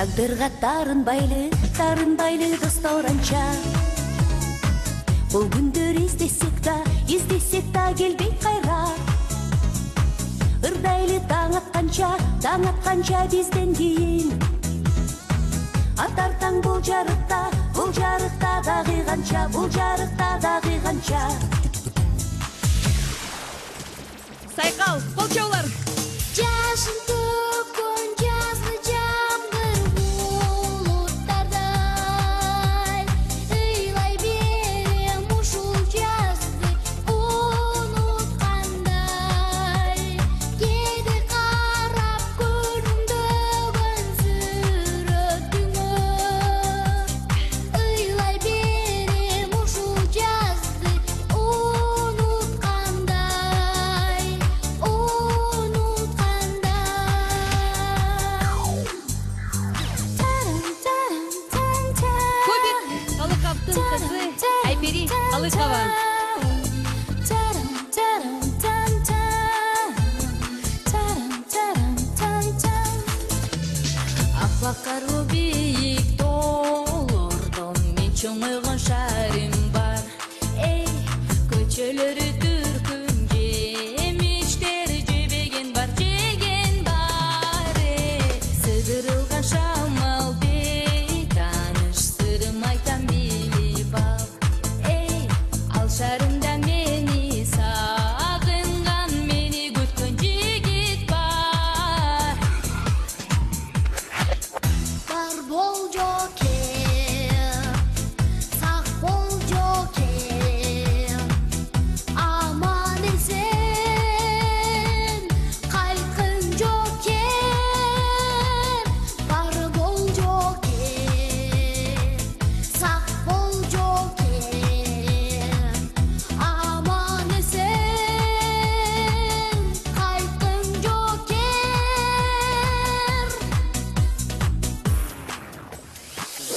Тагдырға тарынбайлы достор анча. Бұл күндер издесек та келбей қайра. Ырдайлы таң атқанша бізден кейін. Атар таң бұл жарықта дағиғанша. Сайқал, қол чаулар. Жашын төккөн жазғы жамгыр булуттардай, ыйлай берем ушул жазды унуткандай. Кээде карап көрүндөгөн сүрөтүңө, ыйлай берем ушул жазды унуткандай. Кубик, Қалықовтың қызы, Айпери Қалықова. Ақбақару биік тоолордон мен чоңойгон шарым бар. Эй, көчөлөрү түркүн жемиштер жеген бар. Сыдырылган шамал бейтаныш сырым айтам билип ал. Эй, ал шарымда мени сагынган, мени күткөн жигит бар. Бар бол жокер, сак бол жокер, аман эсен кайткын жокер. Бар бол жокер, сак бол жокер, аман эсен кайткын жокер.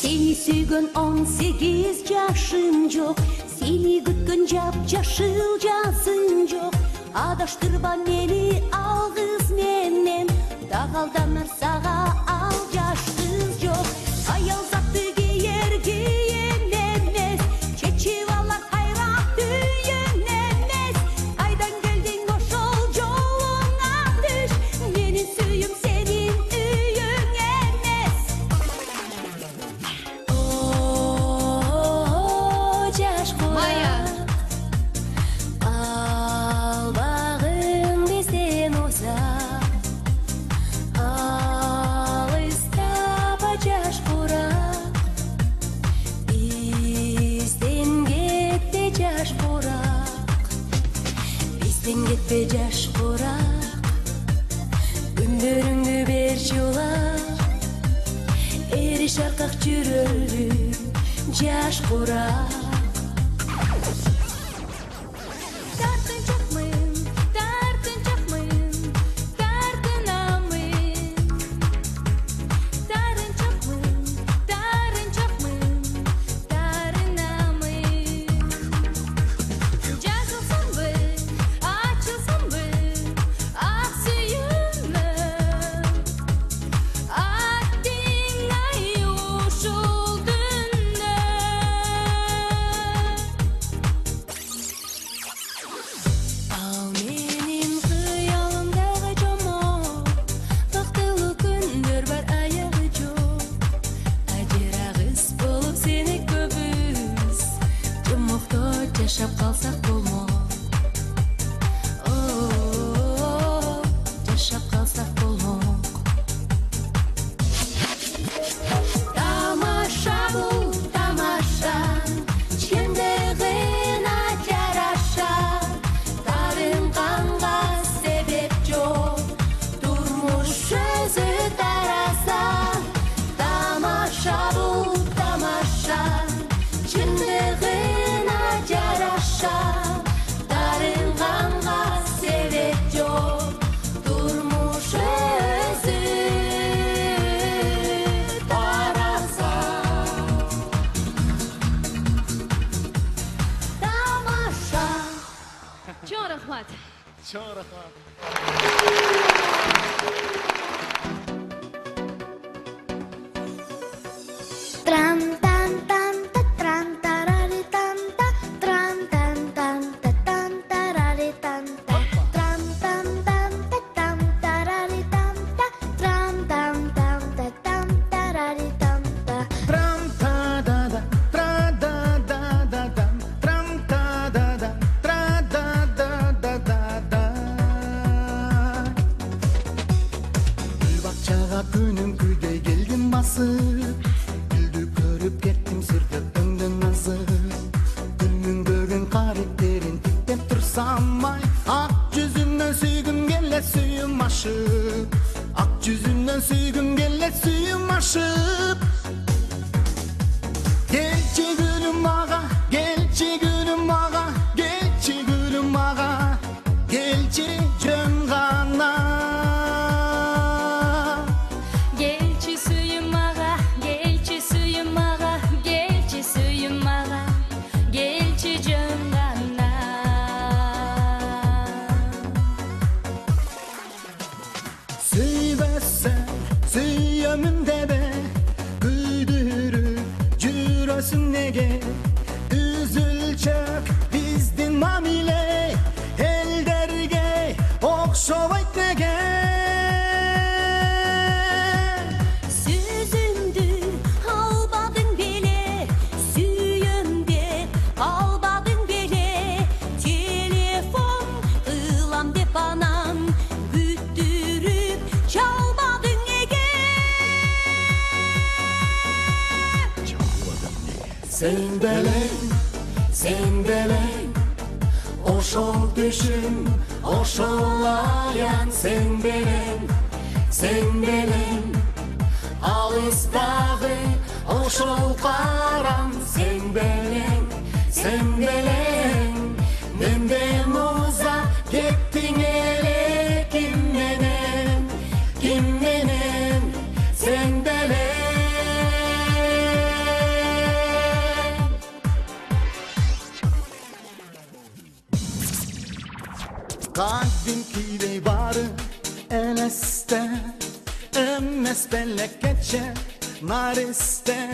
Seni sүйгөн 18 жашым жок, сени күткөн жап-жашыл жазым жок. Адаштырба мени алгыз менен, дагалданар сага ал жаш кыз жок. Аял затты кийер кийен эмес, чечип алар кайра түйен эмес. Кайдан келдиң ошол жолуңа түш, менин сүйүм сенин үйүң эмес. Майя. Албағың бізден ұзақ, алыстап жаш құрақ. Бізден кетпе жаш құрақ. Күндеріңді бер жолақ, ері шарқақ жүрөлі жаш құрақ. Yaşap kalsak bolmo, yaşap kalsak bolmo. Тамаша бул, тамаша, чендегина жараша. Тарынганга себеп жок, турмуш өзү тараса. Тамаша бул, тамаша, чендегина жараша. Тарынганга себеп жок, турмуш өзү тараса. Тамаша. Чоң рахмат. Чоң рахмат. Трам там там та трам тарари там та трам там там та там тарари там та трам там там та там тарари там та трам там там та там тарари там та Трам та да да, тра да да да да, трам та да да, тра да да да да да. Gül bakçağa günüm güde geldim basıp, güldü görüp kettim sürdüp döndün nazır. Gülün böğün karakterin tiktep tursam ay, ak yüzünden süygüm gelle suyum aşıp, ak yüzünden süygüm gelle suyum aşıp. Gelçi gülüm ağa, gelçi gülüm ağa, gelçi gülüm ağa, gelçi cöngana. Gelçi suyum ağa, gelçi suyum ağa, gelçi suyum ağa, gelçi cöngana. Süyversen, süyömün debe, güydürüp, cürösün nege. Üzülçök, bizdin mamile, el derge, okşovayt nege. Süzündü almadın bile, süyümde almadın bile. Telefon ılam dep anam, güttürüp çalmadın ege. Sen belen, oşol düşün, oşol ayan. Sen belen, alısdağı, oşol karam. Sen belen, menden uzak gittin ele. Kim menen, sen belen. Kalbim kide varı eleste, emmes bellek geçe nariste.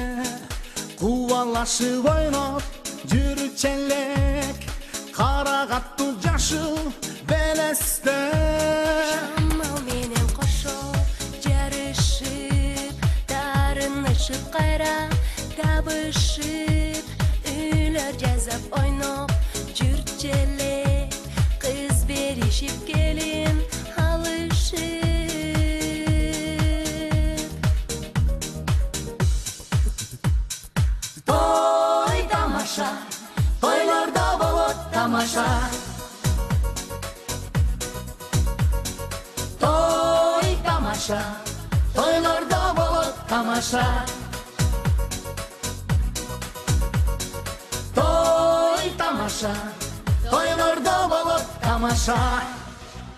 Kuvalaşıp oynap cürçelek, karagattu caşı beleste. Şammal menen koşup, jarışıp, darınışıp kayra, tabışıp, üler жазап oynop, jürçelek, kız berişip gelin alışıp. Toy tamaşa, toylarda bolot tamaşa. Toy tamaşa, toylarda bolot tamaşa. Toy tamaşa, toylarda bolot tamaşa.